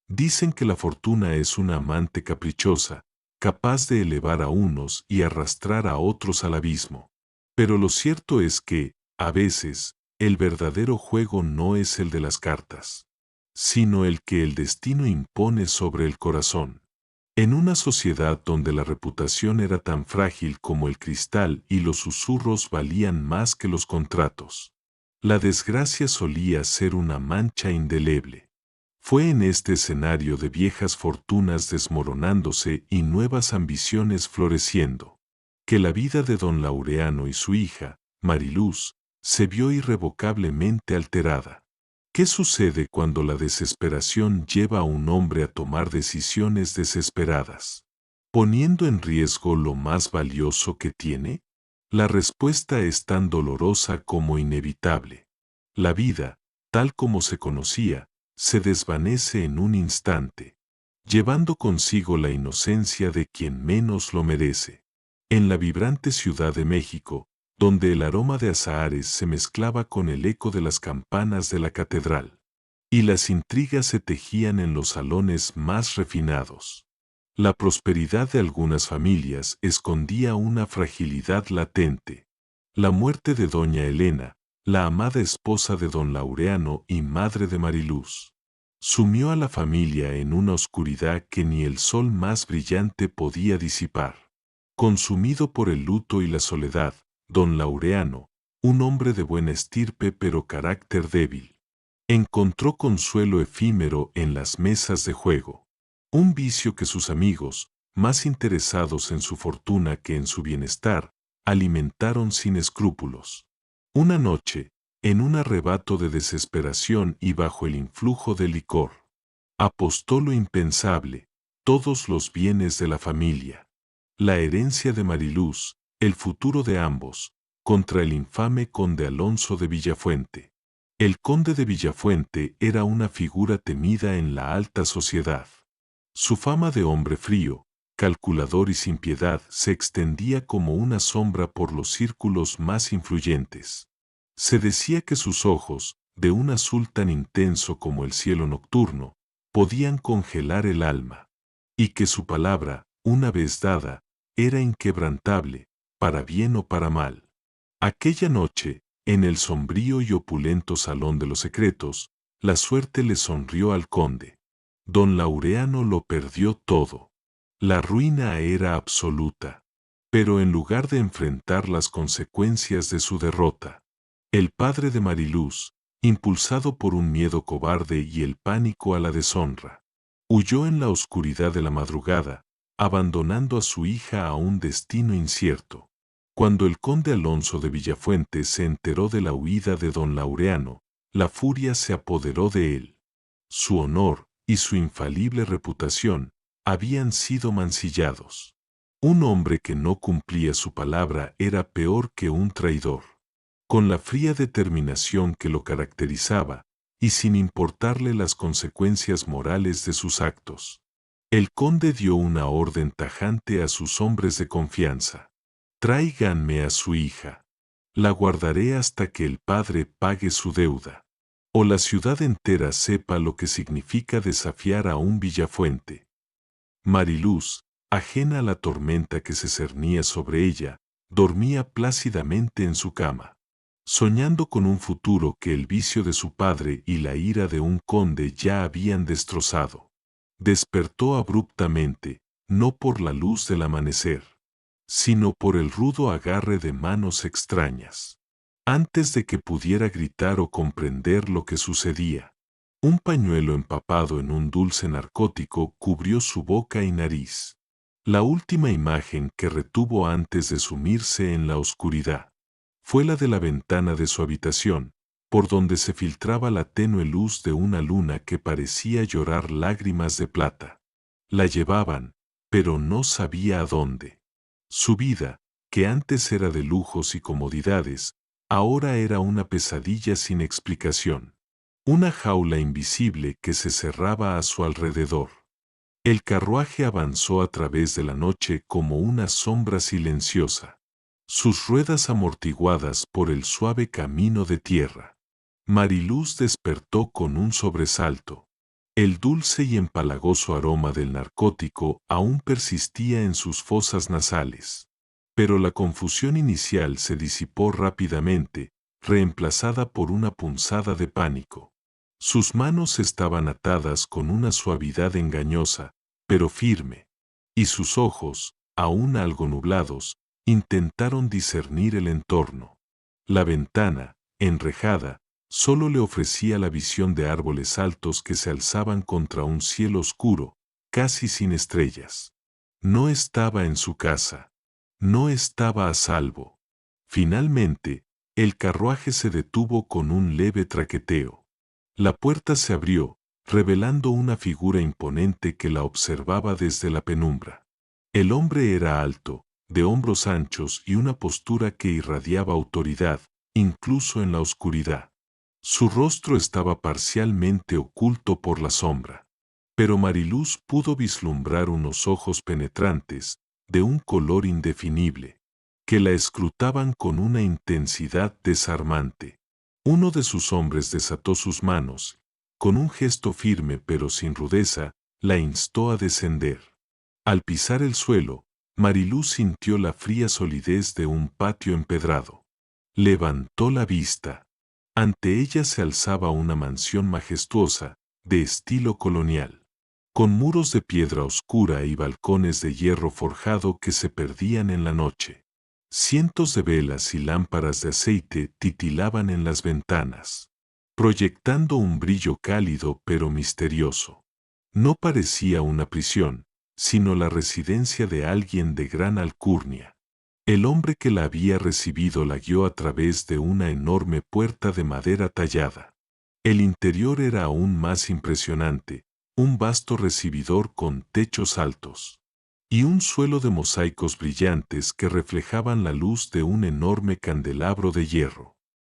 Dicen que la fortuna es una amante caprichosa, capaz de elevar a unos y arrastrar a otros al abismo. Pero lo cierto es que, a veces, el verdadero juego no es el de las cartas, sino el que el destino impone sobre el corazón. En una sociedad donde la reputación era tan frágil como el cristal y los susurros valían más que los contratos, la desgracia solía ser una mancha indeleble. Fue en este escenario de viejas fortunas desmoronándose y nuevas ambiciones floreciendo, que la vida de don Laureano y su hija, Mariluz, se vio irrevocablemente alterada. ¿Qué sucede cuando la desesperación lleva a un hombre a tomar decisiones desesperadas, poniendo en riesgo lo más valioso que tiene? La respuesta es tan dolorosa como inevitable. La vida, tal como se conocía, se desvanece en un instante, llevando consigo la inocencia de quien menos lo merece. En la vibrante Ciudad de México, donde el aroma de azahares se mezclaba con el eco de las campanas de la catedral, y las intrigas se tejían en los salones más refinados. La prosperidad de algunas familias escondía una fragilidad latente. La muerte de doña Elena, la amada esposa de don Laureano y madre de Mariluz, sumió a la familia en una oscuridad que ni el sol más brillante podía disipar. Consumido por el luto y la soledad, don Laureano, un hombre de buena estirpe pero carácter débil, encontró consuelo efímero en las mesas de juego, un vicio que sus amigos, más interesados en su fortuna que en su bienestar, alimentaron sin escrúpulos. Una noche, en un arrebato de desesperación y bajo el influjo del licor, apostó lo impensable, todos los bienes de la familia, la herencia de Mariluz, el futuro de ambos, contra el infame conde Alonso de Villafuente. El conde de Villafuente era una figura temida en la alta sociedad. Su fama de hombre frío, calculador y sin piedad se extendía como una sombra por los círculos más influyentes. Se decía que sus ojos, de un azul tan intenso como el cielo nocturno, podían congelar el alma, y que su palabra, una vez dada, era inquebrantable, para bien o para mal. Aquella noche, en el sombrío y opulento Salón de los Secretos, la suerte le sonrió al conde. Don Laureano lo perdió todo. La ruina era absoluta. Pero en lugar de enfrentar las consecuencias de su derrota, el padre de Mariluz, impulsado por un miedo cobarde y el pánico a la deshonra, huyó en la oscuridad de la madrugada, abandonando a su hija a un destino incierto. Cuando el conde Alonso de Villafuente se enteró de la huida de don Laureano, la furia se apoderó de él. Su honor y su infalible reputación habían sido mancillados. Un hombre que no cumplía su palabra era peor que un traidor. Con la fría determinación que lo caracterizaba, y sin importarle las consecuencias morales de sus actos, el conde dio una orden tajante a sus hombres de confianza. Tráiganme a su hija. La guardaré hasta que el padre pague su deuda, o la ciudad entera sepa lo que significa desafiar a un Villafuente. Mariluz, ajena a la tormenta que se cernía sobre ella, dormía plácidamente en su cama, soñando con un futuro que el vicio de su padre y la ira de un conde ya habían destrozado. Despertó abruptamente, no por la luz del amanecer, sino por el rudo agarre de manos extrañas. Antes de que pudiera gritar o comprender lo que sucedía, un pañuelo empapado en un dulce narcótico cubrió su boca y nariz. La última imagen que retuvo antes de sumirse en la oscuridad fue la de la ventana de su habitación, por donde se filtraba la tenue luz de una luna que parecía llorar lágrimas de plata. La llevaban, pero no sabía a dónde. Su vida, que antes era de lujos y comodidades, ahora era una pesadilla sin explicación. Una jaula invisible que se cerraba a su alrededor. El carruaje avanzó a través de la noche como una sombra silenciosa, sus ruedas amortiguadas por el suave camino de tierra. Mariluz despertó con un sobresalto. El dulce y empalagoso aroma del narcótico aún persistía en sus fosas nasales. Pero la confusión inicial se disipó rápidamente, reemplazada por una punzada de pánico. Sus manos estaban atadas con una suavidad engañosa, pero firme, y sus ojos, aún algo nublados, intentaron discernir el entorno. La ventana, enrejada, solo le ofrecía la visión de árboles altos que se alzaban contra un cielo oscuro, casi sin estrellas. No estaba en su casa. No estaba a salvo. Finalmente, el carruaje se detuvo con un leve traqueteo. La puerta se abrió, revelando una figura imponente que la observaba desde la penumbra. El hombre era alto, de hombros anchos y una postura que irradiaba autoridad, incluso en la oscuridad. Su rostro estaba parcialmente oculto por la sombra, pero Mariluz pudo vislumbrar unos ojos penetrantes, de un color indefinible, que la escrutaban con una intensidad desarmante. Uno de sus hombres desató sus manos, con un gesto firme pero sin rudeza, la instó a descender. Al pisar el suelo, Mariluz sintió la fría solidez de un patio empedrado. Levantó la vista. Ante ella se alzaba una mansión majestuosa, de estilo colonial, con muros de piedra oscura y balcones de hierro forjado que se perdían en la noche. Cientos de velas y lámparas de aceite titilaban en las ventanas, proyectando un brillo cálido pero misterioso. No parecía una prisión, sino la residencia de alguien de gran alcurnia. El hombre que la había recibido la guió a través de una enorme puerta de madera tallada. El interior era aún más impresionante, un vasto recibidor con techos altos y un suelo de mosaicos brillantes que reflejaban la luz de un enorme candelabro de hierro.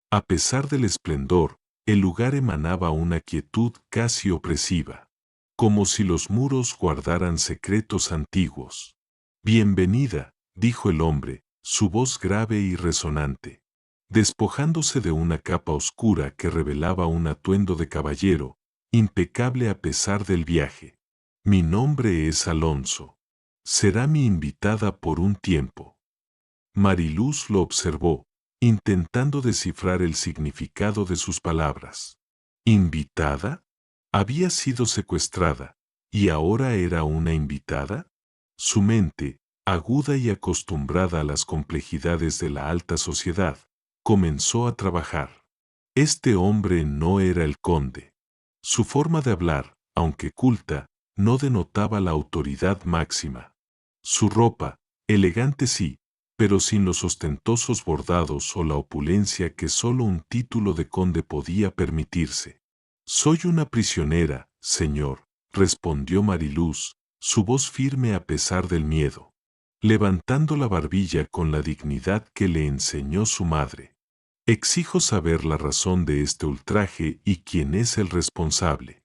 A pesar del esplendor, el lugar emanaba una quietud casi opresiva, como si los muros guardaran secretos antiguos. Bienvenida, dijo el hombre, su voz grave y resonante, despojándose de una capa oscura que revelaba un atuendo de caballero, impecable a pesar del viaje. Mi nombre es Alonso. Será mi invitada por un tiempo. Mariluz lo observó, intentando descifrar el significado de sus palabras. ¿Invitada? Había sido secuestrada, ¿y ahora era una invitada? Su mente, aguda y acostumbrada a las complejidades de la alta sociedad, comenzó a trabajar. Este hombre no era el conde. Su forma de hablar, aunque culta, no denotaba la autoridad máxima. Su ropa, elegante sí, pero sin los ostentosos bordados o la opulencia que solo un título de conde podía permitirse. Soy una prisionera, señor, respondió Mariluz, su voz firme a pesar del miedo, levantando la barbilla con la dignidad que le enseñó su madre. Exijo saber la razón de este ultraje y quién es el responsable.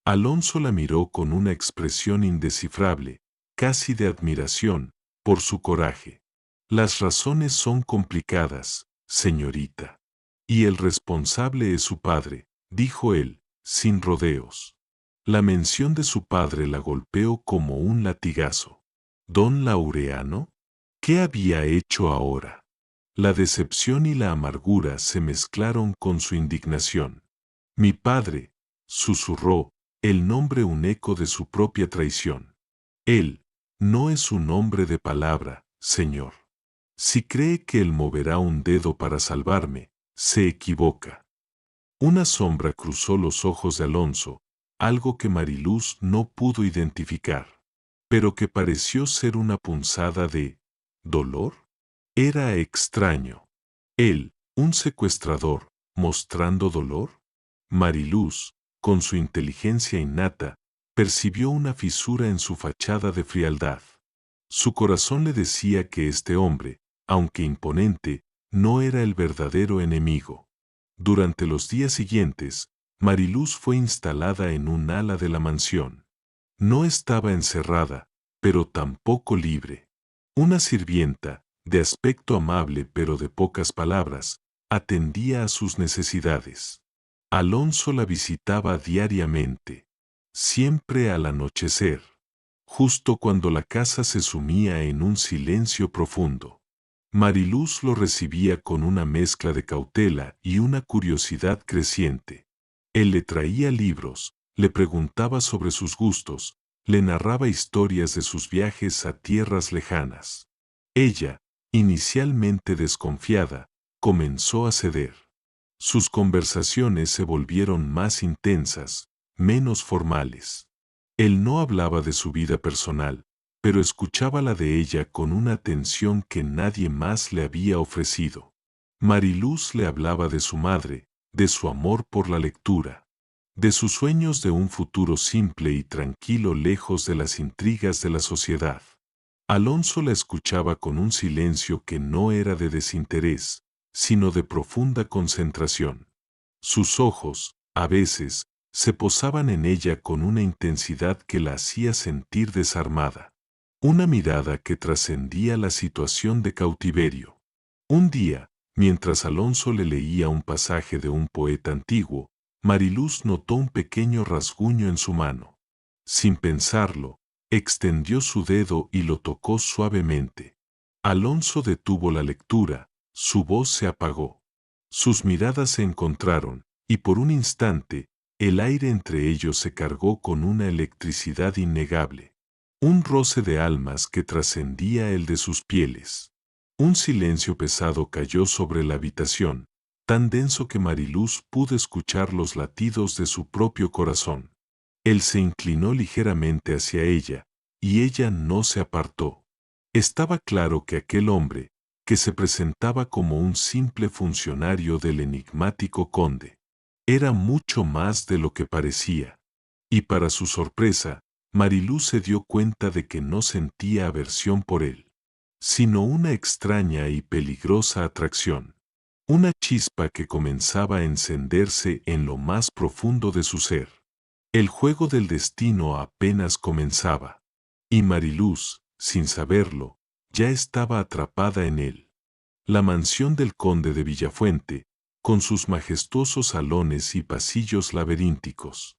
Alonso la miró con una expresión indescifrable, casi de admiración, por su coraje. Las razones son complicadas, señorita. Y el responsable es su padre, dijo él, sin rodeos. La mención de su padre la golpeó como un latigazo. ¿Don Laureano? ¿Qué había hecho ahora? La decepción y la amargura se mezclaron con su indignación. Mi padre, susurró, el nombre un eco de su propia traición. Él, no es un hombre de palabra, señor. Si cree que él moverá un dedo para salvarme, se equivoca. Una sombra cruzó los ojos de Alonso, algo que Mariluz no pudo identificar, pero que pareció ser una punzada de dolor. Era extraño. Él, un secuestrador, mostrando dolor. Mariluz, con su inteligencia innata, percibió una fisura en su fachada de frialdad. Su corazón le decía que este hombre, aunque imponente, no era el verdadero enemigo. Durante los días siguientes, Mariluz fue instalada en un ala de la mansión. No estaba encerrada, pero tampoco libre. Una sirvienta, de aspecto amable pero de pocas palabras, atendía a sus necesidades. Alonso la visitaba diariamente. siempre al anochecer, justo cuando la casa se sumía en un silencio profundo. Mariluz lo recibía con una mezcla de cautela y una curiosidad creciente. Él le traía libros, le preguntaba sobre sus gustos, le narraba historias de sus viajes a tierras lejanas. Ella, inicialmente desconfiada, comenzó a ceder. Sus conversaciones se volvieron más intensas, menos formales. Él no hablaba de su vida personal, pero escuchaba la de ella con una atención que nadie más le había ofrecido. Mariluz le hablaba de su madre, de su amor por la lectura, de sus sueños de un futuro simple y tranquilo lejos de las intrigas de la sociedad. Alonso la escuchaba con un silencio que no era de desinterés, sino de profunda concentración. Sus ojos, a veces, se posaban en ella con una intensidad que la hacía sentir desarmada. Una mirada que trascendía la situación de cautiverio. Un día, mientras Alonso le leía un pasaje de un poeta antiguo, Mariluz notó un pequeño rasguño en su mano. Sin pensarlo, extendió su dedo y lo tocó suavemente. Alonso detuvo la lectura, su voz se apagó. Sus miradas se encontraron, y por un instante, el aire entre ellos se cargó con una electricidad innegable. Un roce de almas que trascendía el de sus pieles. Un silencio pesado cayó sobre la habitación, tan denso que Mariluz pudo escuchar los latidos de su propio corazón. Él se inclinó ligeramente hacia ella, y ella no se apartó. Estaba claro que aquel hombre, que se presentaba como un simple funcionario del enigmático conde, era mucho más de lo que parecía. Y para su sorpresa, Mariluz se dio cuenta de que no sentía aversión por él, sino una extraña y peligrosa atracción. Una chispa que comenzaba a encenderse en lo más profundo de su ser. El juego del destino apenas comenzaba, y Mariluz, sin saberlo, ya estaba atrapada en él. La mansión del conde de Villafuente, con sus majestuosos salones y pasillos laberínticos,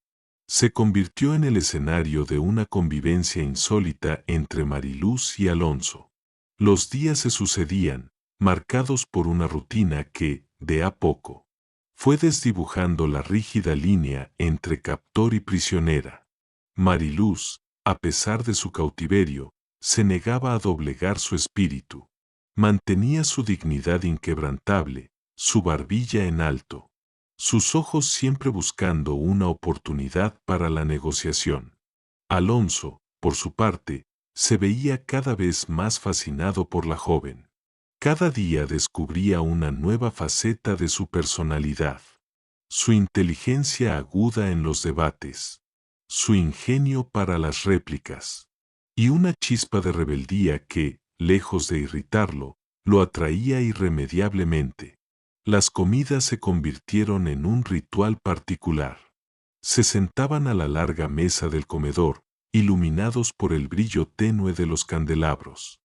se convirtió en el escenario de una convivencia insólita entre Mariluz y Alonso. Los días se sucedían, marcados por una rutina que, de a poco, fue desdibujando la rígida línea entre captor y prisionera. Mariluz, a pesar de su cautiverio, se negaba a doblegar su espíritu. Mantenía su dignidad inquebrantable, su barbilla en alto, sus ojos siempre buscando una oportunidad para la negociación. Alonso, por su parte, se veía cada vez más fascinado por la joven. Cada día descubría una nueva faceta de su personalidad. Su inteligencia aguda en los debates, su ingenio para las réplicas, y una chispa de rebeldía que, lejos de irritarlo, lo atraía irremediablemente. Las comidas se convirtieron en un ritual particular. Se sentaban a la larga mesa del comedor, iluminados por el brillo tenue de los candelabros.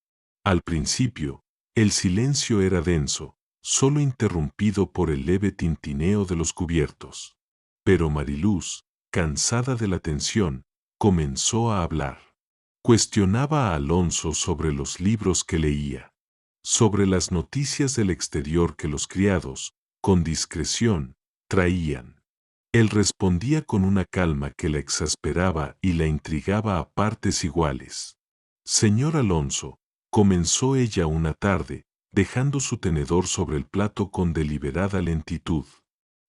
Al principio, el silencio era denso, solo interrumpido por el leve tintineo de los cubiertos. Pero Mariluz, cansada de la tensión, comenzó a hablar. Cuestionaba a Alonso sobre los libros que leía, sobre las noticias del exterior que los criados, con discreción, traían. Él respondía con una calma que la exasperaba y la intrigaba a partes iguales. Señor Alonso, comenzó ella una tarde, dejando su tenedor sobre el plato con deliberada lentitud.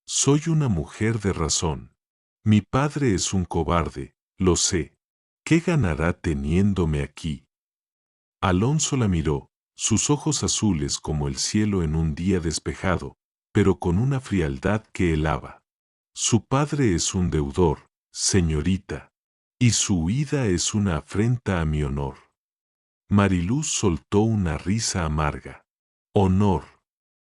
Soy una mujer de razón. Mi padre es un cobarde, lo sé. ¿Qué ganará teniéndome aquí? Alonso la miró, sus ojos azules como el cielo en un día despejado, pero con una frialdad que helaba. Su padre es un deudor, señorita, y su huida es una afrenta a mi honor. Mariluz soltó una risa amarga. Honor.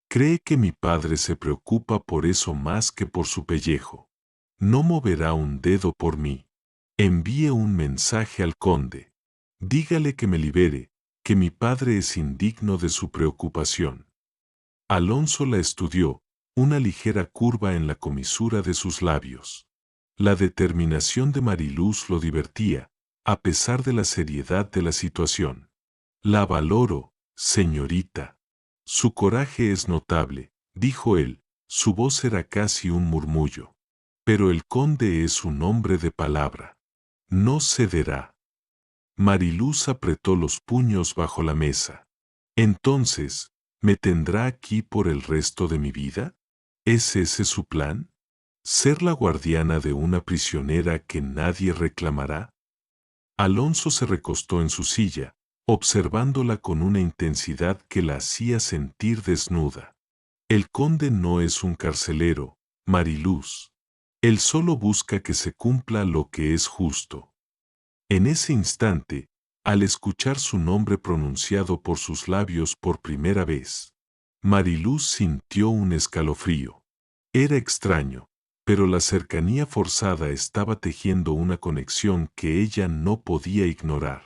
Cree que mi padre se preocupa por eso más que por su pellejo. No moverá un dedo por mí. Envíe un mensaje al conde. Dígale que me libere, que mi padre es indigno de su preocupación. Alonso la estudió, una ligera curva en la comisura de sus labios. La determinación de Mariluz lo divertía, a pesar de la seriedad de la situación. La valoro, señorita. Su coraje es notable, dijo él, su voz era casi un murmullo. Pero el conde es un hombre de palabra. No cederá. Mariluz apretó los puños bajo la mesa. Entonces, ¿me tendrá aquí por el resto de mi vida? ¿Es ese su plan? ¿Ser la guardiana de una prisionera que nadie reclamará? Alonso se recostó en su silla, observándola con una intensidad que la hacía sentir desnuda. El conde no es un carcelero, Mariluz. Él solo busca que se cumpla lo que es justo. En ese instante, al escuchar su nombre pronunciado por sus labios por primera vez, Mariluz sintió un escalofrío. Era extraño, pero la cercanía forzada estaba tejiendo una conexión que ella no podía ignorar.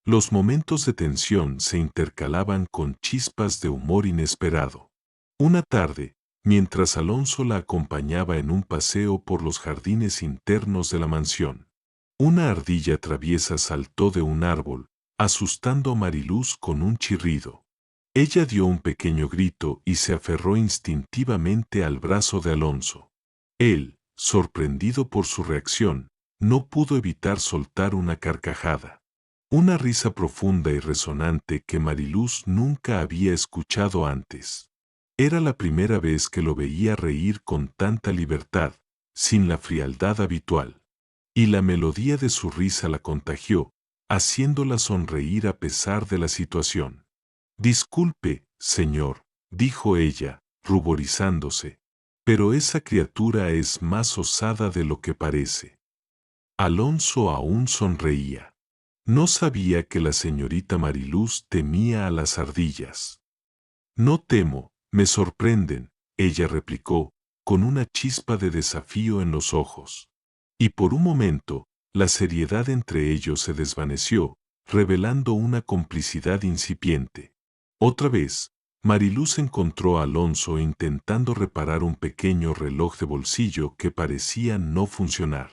Los momentos de tensión se intercalaban con chispas de humor inesperado. Una tarde, mientras Alonso la acompañaba en un paseo por los jardines internos de la mansión, una ardilla traviesa saltó de un árbol, asustando a Mariluz con un chirrido. Ella dio un pequeño grito y se aferró instintivamente al brazo de Alonso. Él, sorprendido por su reacción, no pudo evitar soltar una carcajada. Una risa profunda y resonante que Mariluz nunca había escuchado antes. Era la primera vez que lo veía reír con tanta libertad, sin la frialdad habitual. Y la melodía de su risa la contagió, haciéndola sonreír a pesar de la situación. Disculpe, señor, dijo ella, ruborizándose, pero esa criatura es más osada de lo que parece. Alonso aún sonreía. No sabía que la señorita Mariluz temía a las ardillas. No temo, me sorprenden, ella replicó, con una chispa de desafío en los ojos. Y por un momento, la seriedad entre ellos se desvaneció, revelando una complicidad incipiente. Otra vez, Mariluz encontró a Alonso intentando reparar un pequeño reloj de bolsillo que parecía no funcionar.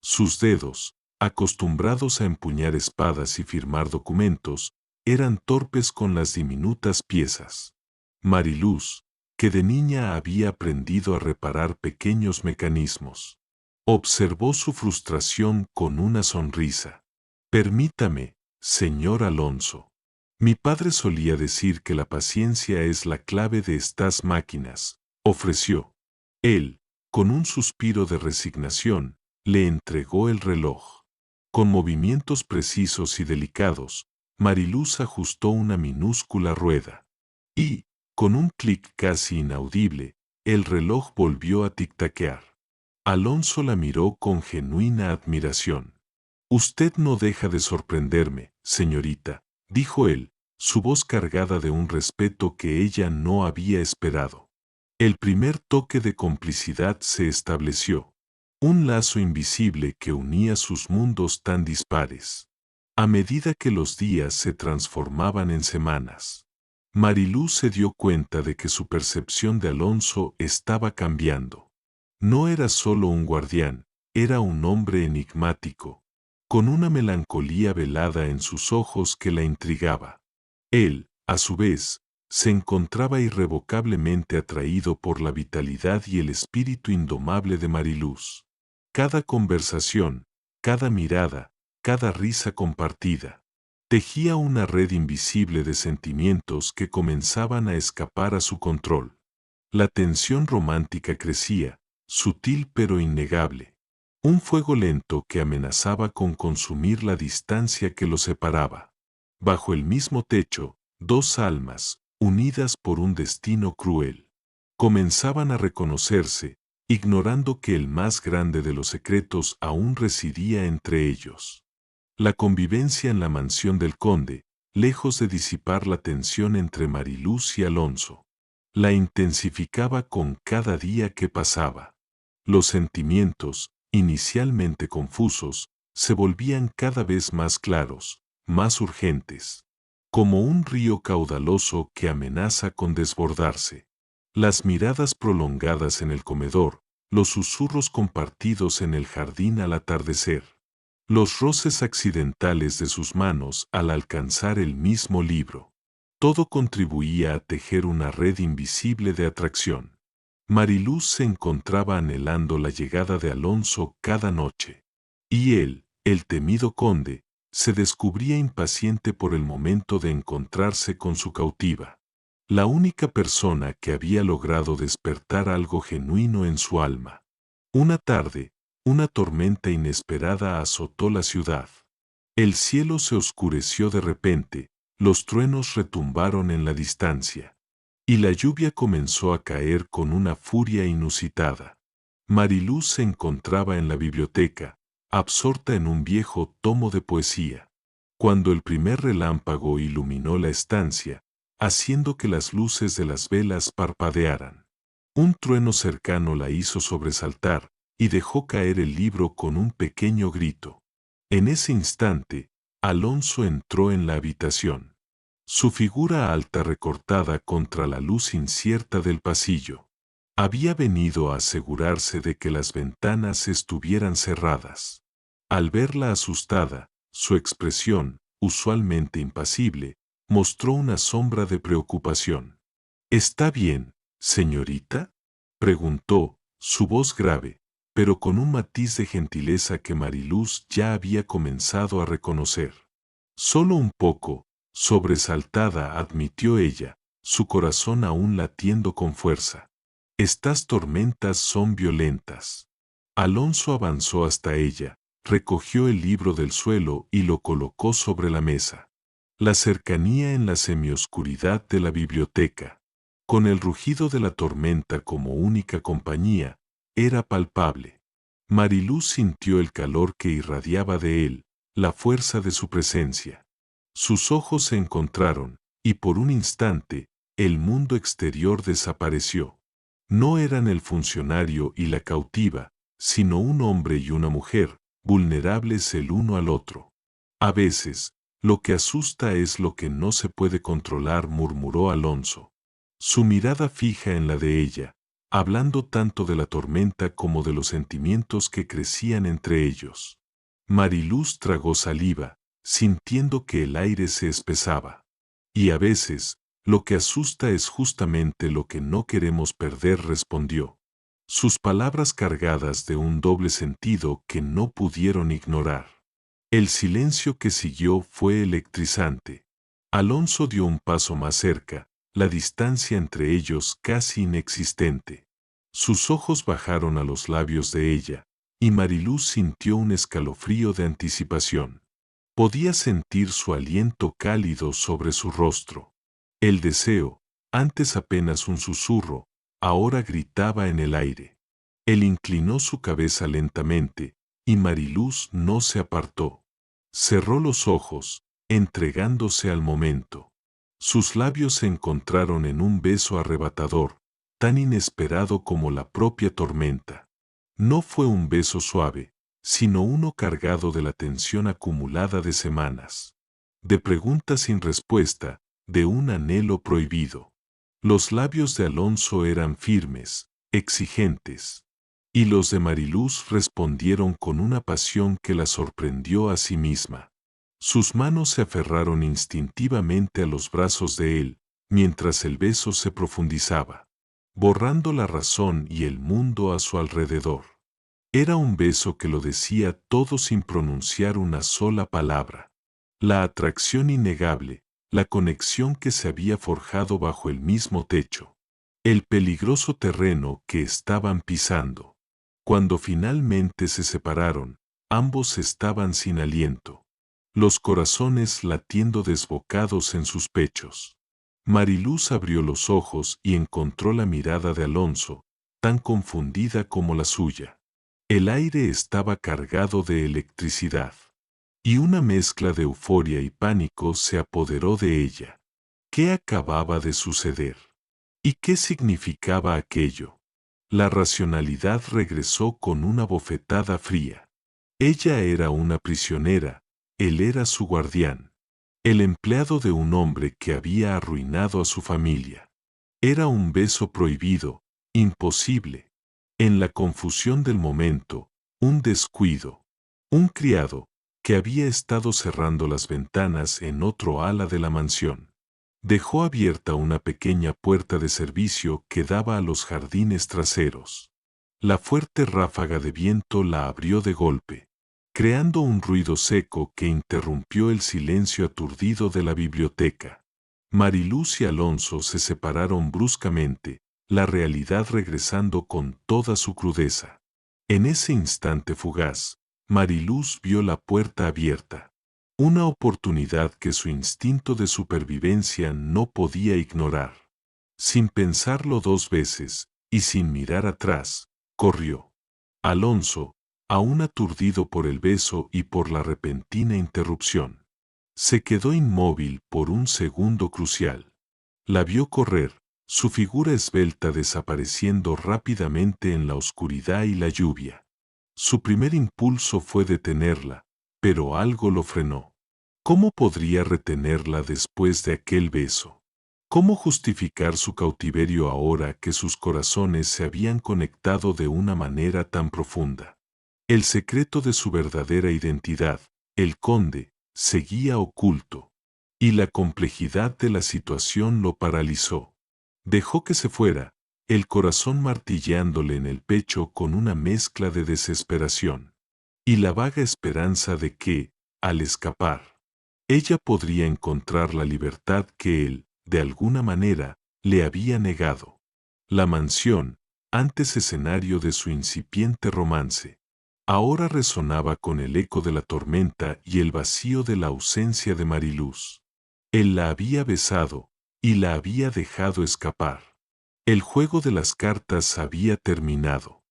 Sus dedos, acostumbrados a empuñar espadas y firmar documentos, eran torpes con las diminutas piezas. Mariluz, que de niña había aprendido a reparar pequeños mecanismos, observó su frustración con una sonrisa. Permítame, señor Alonso. Mi padre solía decir que la paciencia es la clave de estas máquinas, ofreció. Él, con un suspiro de resignación, le entregó el reloj. Con movimientos precisos y delicados, Mariluz ajustó una minúscula rueda. Y, con un clic casi inaudible, el reloj volvió a tic-taquear. Alonso la miró con genuina admiración. Usted no deja de sorprenderme, señorita, dijo él, su voz cargada de un respeto que ella no había esperado. El primer toque de complicidad se estableció. Un lazo invisible que unía sus mundos tan dispares. A medida que los días se transformaban en semanas, Mariluz se dio cuenta de que su percepción de Alonso estaba cambiando. No era solo un guardián, era un hombre enigmático, con una melancolía velada en sus ojos que la intrigaba. Él, a su vez, se encontraba irrevocablemente atraído por la vitalidad y el espíritu indomable de Mariluz. Cada conversación, cada mirada, cada risa compartida, tejía una red invisible de sentimientos que comenzaban a escapar a su control. La tensión romántica crecía, sutil pero innegable. Un fuego lento que amenazaba con consumir la distancia que los separaba. Bajo el mismo techo, dos almas, unidas por un destino cruel, comenzaban a reconocerse, ignorando que el más grande de los secretos aún residía entre ellos. La convivencia en la mansión del conde, lejos de disipar la tensión entre Mariluz y Alonso, la intensificaba con cada día que pasaba. Los sentimientos, inicialmente confusos, se volvían cada vez más claros, más urgentes, como un río caudaloso que amenaza con desbordarse. Las miradas prolongadas en el comedor, los susurros compartidos en el jardín al atardecer, los roces accidentales de sus manos al alcanzar el mismo libro. Todo contribuía a tejer una red invisible de atracción. Mariluz se encontraba anhelando la llegada de Alonso cada noche. Y él, el temido conde, se descubría impaciente por el momento de encontrarse con su cautiva. La única persona que había logrado despertar algo genuino en su alma. Una tarde, una tormenta inesperada azotó la ciudad. El cielo se oscureció de repente, los truenos retumbaron en la distancia, y la lluvia comenzó a caer con una furia inusitada. Mariluz se encontraba en la biblioteca, absorta en un viejo tomo de poesía, cuando el primer relámpago iluminó la estancia, haciendo que las luces de las velas parpadearan. Un trueno cercano la hizo sobresaltar y dejó caer el libro con un pequeño grito. En ese instante, Alonso entró en la habitación. Su figura alta recortada contra la luz incierta del pasillo. Había venido a asegurarse de que las ventanas estuvieran cerradas. Al verla asustada, su expresión, usualmente impasible, mostró una sombra de preocupación. ¿Está bien, señorita?, preguntó, su voz grave, pero con un matiz de gentileza que Mariluz ya había comenzado a reconocer. Solo un poco, sobresaltada, admitió ella, su corazón aún latiendo con fuerza. Estas tormentas son violentas. Alonso avanzó hasta ella, recogió el libro del suelo y lo colocó sobre la mesa. La cercanía en la semioscuridad de la biblioteca, con el rugido de la tormenta como única compañía, era palpable. Mariluz sintió el calor que irradiaba de él, la fuerza de su presencia. Sus ojos se encontraron, y por un instante, el mundo exterior desapareció. No eran el funcionario y la cautiva, sino un hombre y una mujer, vulnerables el uno al otro. A veces, lo que asusta es lo que no se puede controlar, murmuró Alonso. Su mirada fija en la de ella, hablando tanto de la tormenta como de los sentimientos que crecían entre ellos. Mariluz tragó saliva, sintiendo que el aire se espesaba. Y a veces, lo que asusta es justamente lo que no queremos perder, respondió. Sus palabras cargadas de un doble sentido que no pudieron ignorar. El silencio que siguió fue electrizante. Alonso dio un paso más cerca, la distancia entre ellos casi inexistente. Sus ojos bajaron a los labios de ella, y Mariluz sintió un escalofrío de anticipación. Podía sentir su aliento cálido sobre su rostro. El deseo, antes apenas un susurro, ahora gritaba en el aire. Él inclinó su cabeza lentamente, y Mariluz no se apartó. Cerró los ojos, entregándose al momento. Sus labios se encontraron en un beso arrebatador, tan inesperado como la propia tormenta. No fue un beso suave, sino uno cargado de la tensión acumulada de semanas. De preguntas sin respuesta, de un anhelo prohibido. Los labios de Alonso eran firmes, exigentes. Y los de Mariluz respondieron con una pasión que la sorprendió a sí misma. Sus manos se aferraron instintivamente a los brazos de él, mientras el beso se profundizaba, borrando la razón y el mundo a su alrededor. Era un beso que lo decía todo sin pronunciar una sola palabra. La atracción innegable, la conexión que se había forjado bajo el mismo techo. El peligroso terreno que estaban pisando. Cuando finalmente se separaron, ambos estaban sin aliento. Los corazones latiendo desbocados en sus pechos. Mariluz abrió los ojos y encontró la mirada de Alonso, tan confundida como la suya. El aire estaba cargado de electricidad. Y una mezcla de euforia y pánico se apoderó de ella. ¿Qué acababa de suceder? ¿Y qué significaba aquello? La racionalidad regresó con una bofetada fría. Ella era una prisionera, él era su guardián. El empleado de un hombre que había arruinado a su familia. Era un beso prohibido, imposible. En la confusión del momento, un descuido. Un criado, que había estado cerrando las ventanas en otro ala de la mansión, dejó abierta una pequeña puerta de servicio que daba a los jardines traseros. La fuerte ráfaga de viento la abrió de golpe, creando un ruido seco que interrumpió el silencio aturdido de la biblioteca. Mariluz y Alonso se separaron bruscamente, la realidad regresando con toda su crudeza. En ese instante fugaz, Mariluz vio la puerta abierta, una oportunidad que su instinto de supervivencia no podía ignorar. Sin pensarlo dos veces, y sin mirar atrás, corrió. Alonso, aún aturdido por el beso y por la repentina interrupción, se quedó inmóvil por un segundo crucial. La vio correr, su figura esbelta desapareciendo rápidamente en la oscuridad y la lluvia. Su primer impulso fue detenerla, pero algo lo frenó. ¿Cómo podría retenerla después de aquel beso? ¿Cómo justificar su cautiverio ahora que sus corazones se habían conectado de una manera tan profunda? El secreto de su verdadera identidad, el conde, seguía oculto, y la complejidad de la situación lo paralizó. Dejó que se fuera, el corazón martilleándole en el pecho con una mezcla de desesperación y la vaga esperanza de que, al escapar, ella podría encontrar la libertad que él, de alguna manera, le había negado. La mansión, antes escenario de su incipiente romance, ahora resonaba con el eco de la tormenta y el vacío de la ausencia de Mariluz. Él la había besado y la había dejado escapar. El juego de las cartas había terminado,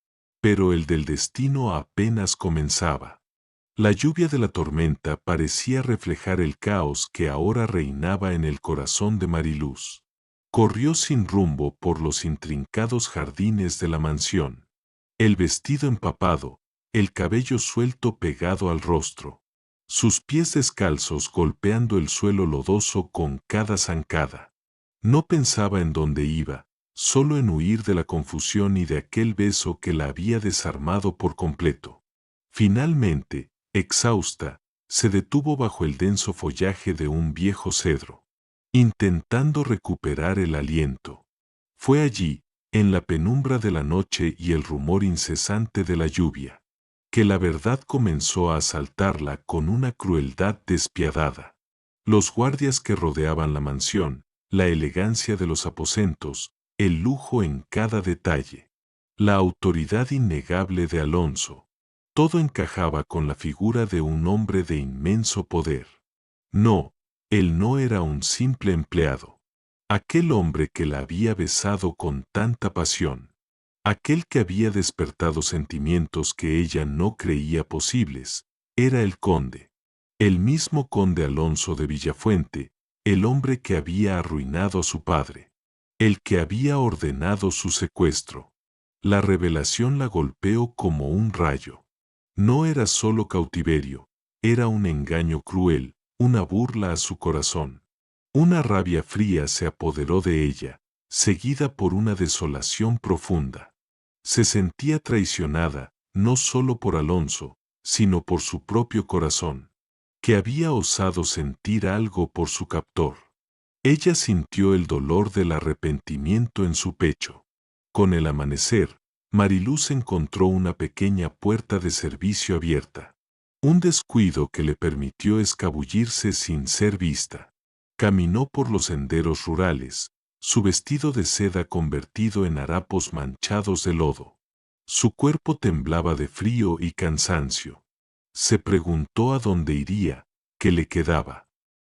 pero el del destino apenas comenzaba. La lluvia de la tormenta parecía reflejar el caos que ahora reinaba en el corazón de Mariluz. Corrió sin rumbo por los intrincados jardines de la mansión, el vestido empapado, el cabello suelto pegado al rostro, sus pies descalzos golpeando el suelo lodoso con cada zancada. No pensaba en dónde iba, solo en huir de la confusión y de aquel beso que la había desarmado por completo. Finalmente, exhausta, se detuvo bajo el denso follaje de un viejo cedro, intentando recuperar el aliento. Fue allí, en la penumbra de la noche y el rumor incesante de la lluvia, que la verdad comenzó a asaltarla con una crueldad despiadada. Los guardias que rodeaban la mansión, la elegancia de los aposentos, el lujo en cada detalle, la autoridad innegable de Alonso, todo encajaba con la figura de un hombre de inmenso poder. No, él no era un simple empleado. Aquel hombre que la había besado con tanta pasión, aquel que había despertado sentimientos que ella no creía posibles, era el conde. El mismo conde Alonso de Villafuente, el hombre que había arruinado a su padre, el que había ordenado su secuestro. La revelación la golpeó como un rayo. No era solo cautiverio, era un engaño cruel, una burla a su corazón. Una rabia fría se apoderó de ella, seguida por una desolación profunda. Se sentía traicionada, no solo por Alonso, sino por su propio corazón, que había osado sentir algo por su captor. Ella sintió el dolor del arrepentimiento en su pecho. Con el amanecer, Mariluz encontró una pequeña puerta de servicio abierta. Un descuido que le permitió escabullirse sin ser vista. Caminó por los senderos rurales, su vestido de seda convertido en harapos manchados de lodo. Su cuerpo temblaba de frío y cansancio. Se preguntó a dónde iría, qué le quedaba.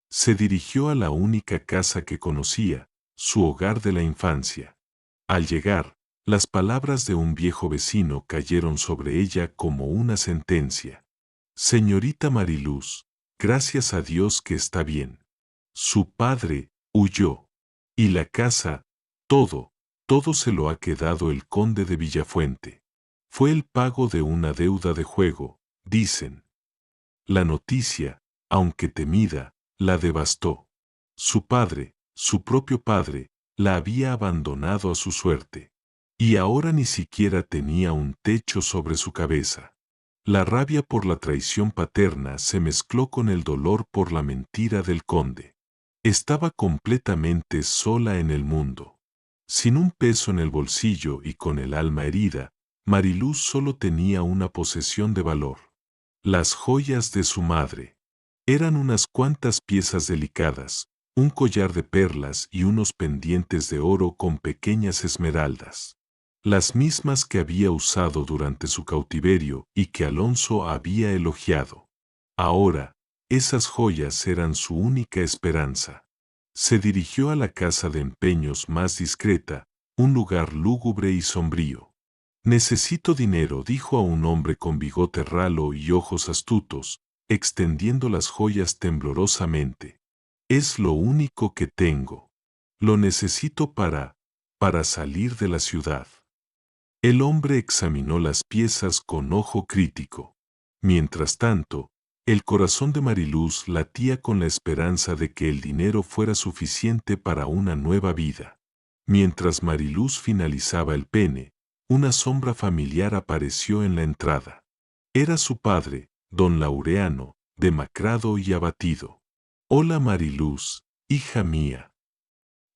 Se dirigió a la única casa que conocía, su hogar de la infancia. Al llegar, las palabras de un viejo vecino cayeron sobre ella como una sentencia. Señorita Mariluz, gracias a Dios que está bien. Su padre huyó. Y la casa, todo, todo se lo ha quedado el conde de Villafuente. Fue el pago de una deuda de juego, dicen. La noticia, aunque temida, la devastó. Su padre, su propio padre, la había abandonado a su suerte. y ahora ni siquiera tenía un techo sobre su cabeza. La rabia por la traición paterna se mezcló con el dolor por la mentira del conde. Estaba completamente sola en el mundo. Sin un peso en el bolsillo y con el alma herida, Mariluz solo tenía una posesión de valor: las joyas de su madre. Eran unas cuantas piezas delicadas, un collar de perlas y unos pendientes de oro con pequeñas esmeraldas, las mismas que había usado durante su cautiverio y que Alonso había elogiado. Ahora, esas joyas eran su única esperanza. Se dirigió a la casa de empeños más discreta, un lugar lúgubre y sombrío. «Necesito dinero», dijo a un hombre con bigote ralo y ojos astutos, extendiendo las joyas temblorosamente. «Es lo único que tengo. Lo necesito para salir de la ciudad». El hombre examinó las piezas con ojo crítico. Mientras tanto, el corazón de Mariluz latía con la esperanza de que el dinero fuera suficiente para una nueva vida. Mientras Mariluz finalizaba el pene, una sombra familiar apareció en la entrada. Era su padre, don Laureano, demacrado y abatido. «Hola Mariluz, hija mía»,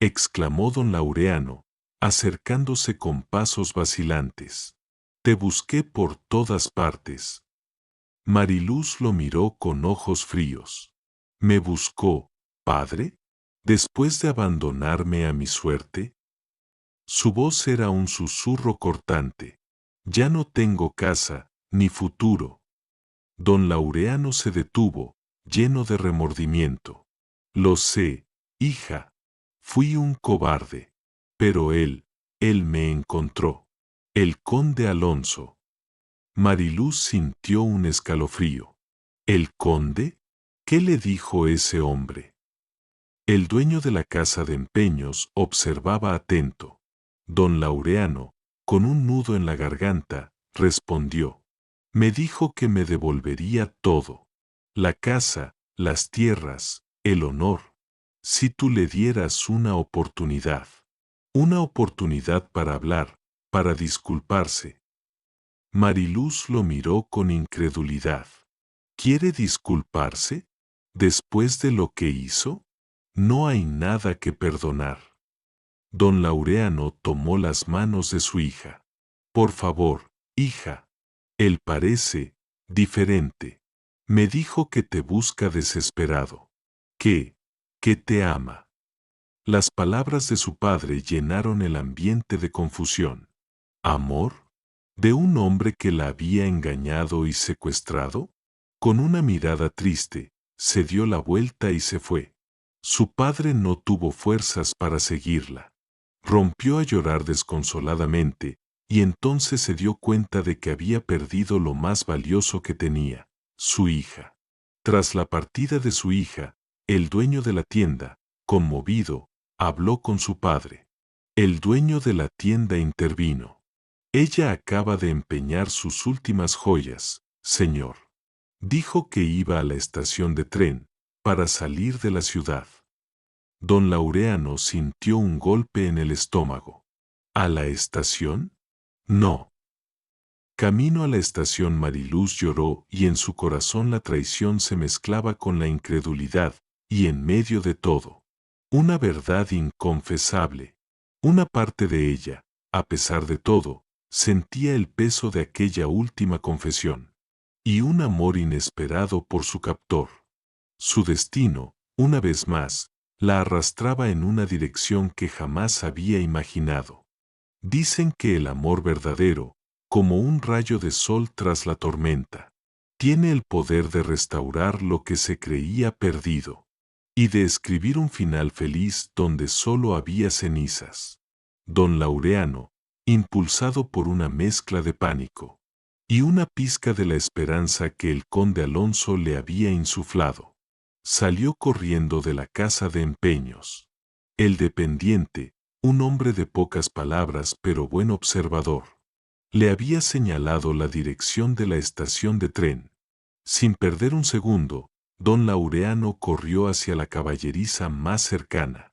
exclamó don Laureano, acercándose con pasos vacilantes. «Te busqué por todas partes». Mariluz lo miró con ojos fríos. «¿Me buscó, padre? ¿Después de abandonarme a mi suerte?». Su voz era un susurro cortante. «Ya no tengo casa, ni futuro». Don Laureano se detuvo, lleno de remordimiento. «Lo sé, hija. Fui un cobarde. Pero él me encontró. El conde Alonso». Mariluz sintió un escalofrío. «¿El conde? ¿Qué le dijo ese hombre?». El dueño de la casa de empeños observaba atento. Don Laureano, con un nudo en la garganta, respondió: «Me dijo que me devolvería todo. La casa, las tierras, el honor. Si tú le dieras una oportunidad». Una oportunidad para hablar, para disculparse. Mariluz lo miró con incredulidad. ¿Quiere disculparse? ¿Después de lo que hizo? No hay nada que perdonar. Don Laureano tomó las manos de su hija. «Por favor, hija. Él parece diferente. Me dijo que te busca desesperado. Que te ama». Las palabras de su padre llenaron el ambiente de confusión. ¿Amor? ¿De un hombre que la había engañado y secuestrado? Con una mirada triste, se dio la vuelta y se fue. Su padre no tuvo fuerzas para seguirla. Rompió a llorar desconsoladamente, y entonces se dio cuenta de que había perdido lo más valioso que tenía: su hija. Tras la partida de su hija, el dueño de la tienda, conmovido, habló con su padre. El dueño de la tienda intervino. «Ella acaba de empeñar sus últimas joyas, señor. Dijo que iba a la estación de tren, para salir de la ciudad». Don Laureano sintió un golpe en el estómago. ¿A la estación? No. Camino a la estación, Mariluz lloró y en su corazón la traición se mezclaba con la incredulidad, y en medio de todo, una verdad inconfesable. Una parte de ella, a pesar de todo, sentía el peso de aquella última confesión. Y un amor inesperado por su captor. Su destino, una vez más, la arrastraba en una dirección que jamás había imaginado. Dicen que el amor verdadero, como un rayo de sol tras la tormenta, tiene el poder de restaurar lo que se creía perdido, y de escribir un final feliz donde solo había cenizas. Don Laureano, impulsado por una mezcla de pánico y una pizca de la esperanza que el conde Alonso le había insuflado, salió corriendo de la casa de empeños. El dependiente, un hombre de pocas palabras pero buen observador, le había señalado la dirección de la estación de tren. Sin perder un segundo, don Laureano corrió hacia la caballeriza más cercana.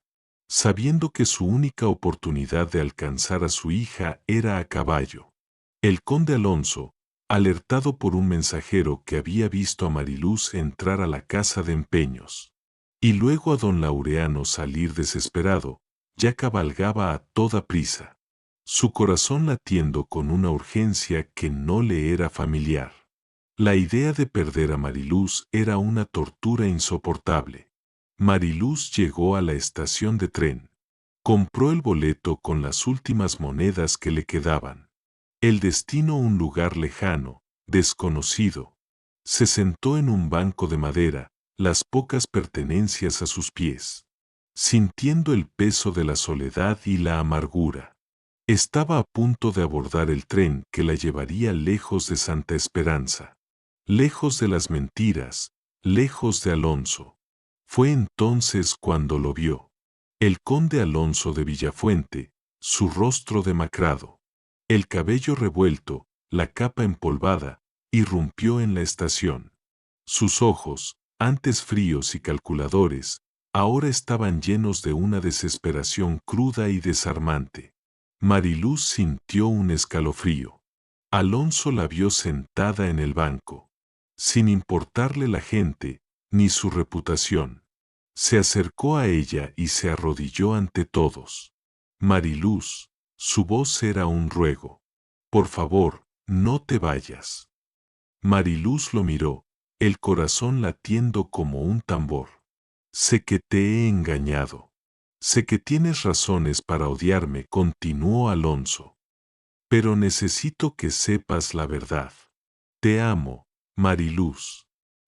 sabiendo que su única oportunidad de alcanzar a su hija era a caballo. El conde Alonso, alertado por un mensajero que había visto a Mariluz entrar a la casa de empeños, y luego a don Laureano salir desesperado, ya cabalgaba a toda prisa, su corazón latiendo con una urgencia que no le era familiar. La idea de perder a Mariluz era una tortura insoportable. Mariluz llegó a la estación de tren. Compró el boleto con las últimas monedas que le quedaban. El destino un lugar lejano, desconocido. Se sentó en un banco de madera, las pocas pertenencias a sus pies, sintiendo el peso de la soledad y la amargura. Estaba a punto de abordar el tren que la llevaría lejos de Santa Esperanza, lejos de las mentiras, lejos de Alonso. Fue entonces cuando lo vio. El conde Alonso de Villafuente, su rostro demacrado, el cabello revuelto, la capa empolvada, irrumpió en la estación. Sus ojos, antes fríos y calculadores, ahora estaban llenos de una desesperación cruda y desarmante. Mariluz sintió un escalofrío. Alonso la vio sentada en el banco, sin importarle la gente, ni su reputación. Se acercó a ella y se arrodilló ante todos. Mariluz, su voz era un ruego. Por favor, no te vayas. Mariluz lo miró, el corazón latiendo como un tambor. Sé que te he engañado. Sé que tienes razones para odiarme, continuó Alonso. Pero necesito que sepas la verdad. Te amo, Mariluz.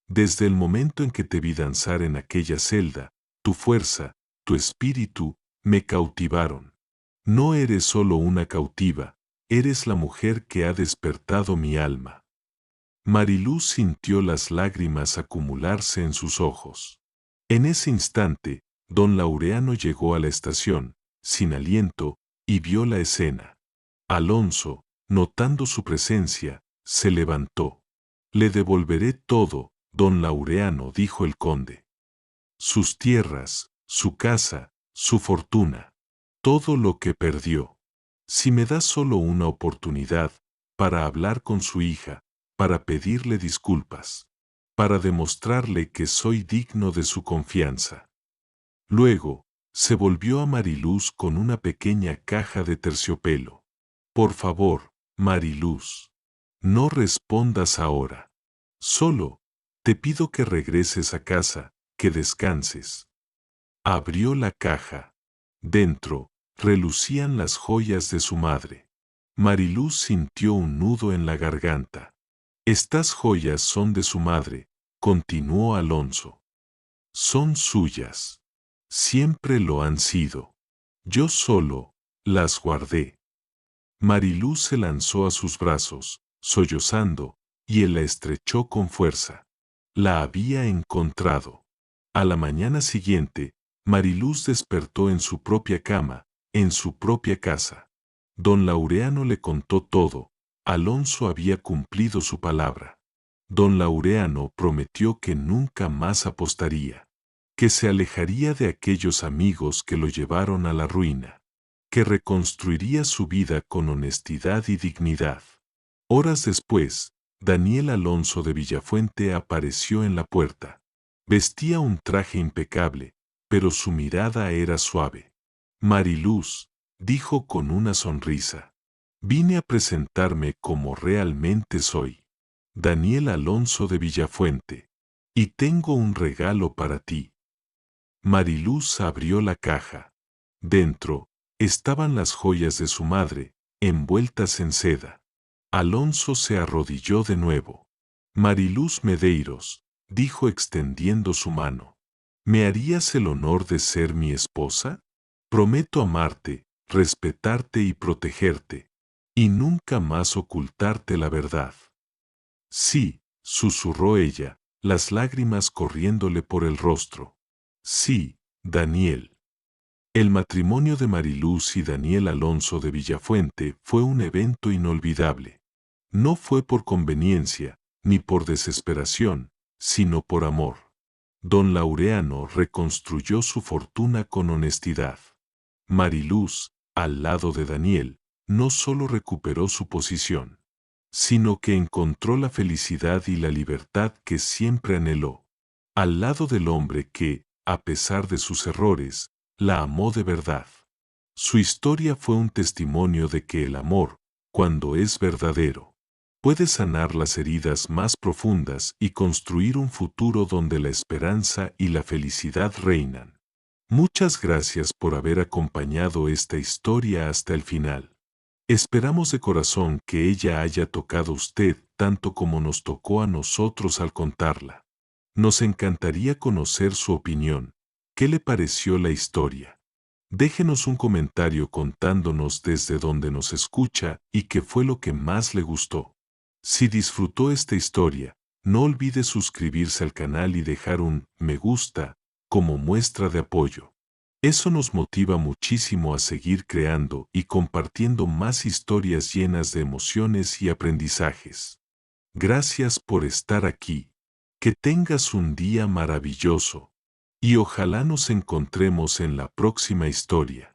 Desde el momento en que te vi danzar en aquella celda, tu fuerza, tu espíritu, me cautivaron. No eres solo una cautiva, eres la mujer que ha despertado mi alma. Mariluz sintió las lágrimas acumularse en sus ojos. En ese instante, don Laureano llegó a la estación, sin aliento, y vio la escena. Alonso, notando su presencia, se levantó. Le devolveré todo, don Laureano, dijo el conde. Sus tierras, su casa, su fortuna, todo lo que perdió. Si me da solo una oportunidad para hablar con su hija, para pedirle disculpas, para demostrarle que soy digno de su confianza. Luego, se volvió a Mariluz con una pequeña caja de terciopelo. Por favor, Mariluz, no respondas ahora. Solo, te pido que regreses a casa, que descanses. Abrió la caja. Dentro, relucían las joyas de su madre. Mariluz sintió un nudo en la garganta. Estas joyas son de su madre, continuó Alonso. Son suyas. Siempre lo han sido. Yo solo las guardé. Mariluz se lanzó a sus brazos, sollozando, y él la estrechó con fuerza. La había encontrado. A la mañana siguiente, Mariluz despertó en su propia cama, en su propia casa. Don Laureano le contó todo. Alonso había cumplido su palabra. Don Laureano prometió que nunca más apostaría, que se alejaría de aquellos amigos que lo llevaron a la ruina, que reconstruiría su vida con honestidad y dignidad. Horas después, Daniel Alonso de Villafuente apareció en la puerta. Vestía un traje impecable, pero su mirada era suave. Mariluz, dijo con una sonrisa, vine a presentarme como realmente soy. Daniel Alonso de Villafuente. Y tengo un regalo para ti. Mariluz abrió la caja. Dentro, estaban las joyas de su madre, envueltas en seda. Alonso se arrodilló de nuevo. Mariluz Medeiros, dijo extendiendo su mano. ¿Me harías el honor de ser mi esposa? Prometo amarte, respetarte y protegerte, y nunca más ocultarte la verdad. Sí, susurró ella, las lágrimas corriéndole por el rostro. Sí, Daniel. El matrimonio de Mariluz y Daniel Alonso de Villafuente fue un evento inolvidable. No fue por conveniencia, ni por desesperación, sino por amor. Don Laureano reconstruyó su fortuna con honestidad. Mariluz, al lado de Daniel, no solo recuperó su posición, sino que encontró la felicidad y la libertad que siempre anheló, al lado del hombre que, a pesar de sus errores, la amó de verdad. Su historia fue un testimonio de que el amor, cuando es verdadero, puede sanar las heridas más profundas y construir un futuro donde la esperanza y la felicidad reinan. Muchas gracias por haber acompañado esta historia hasta el final. Esperamos de corazón que ella haya tocado a usted tanto como nos tocó a nosotros al contarla. Nos encantaría conocer su opinión. ¿Qué le pareció la historia? Déjenos un comentario contándonos desde dónde nos escucha y qué fue lo que más le gustó. Si disfrutó esta historia, no olvide suscribirse al canal y dejar un me gusta como muestra de apoyo. Eso nos motiva muchísimo a seguir creando y compartiendo más historias llenas de emociones y aprendizajes. Gracias por estar aquí. Que tengas un día maravilloso. Y ojalá nos encontremos en la próxima historia.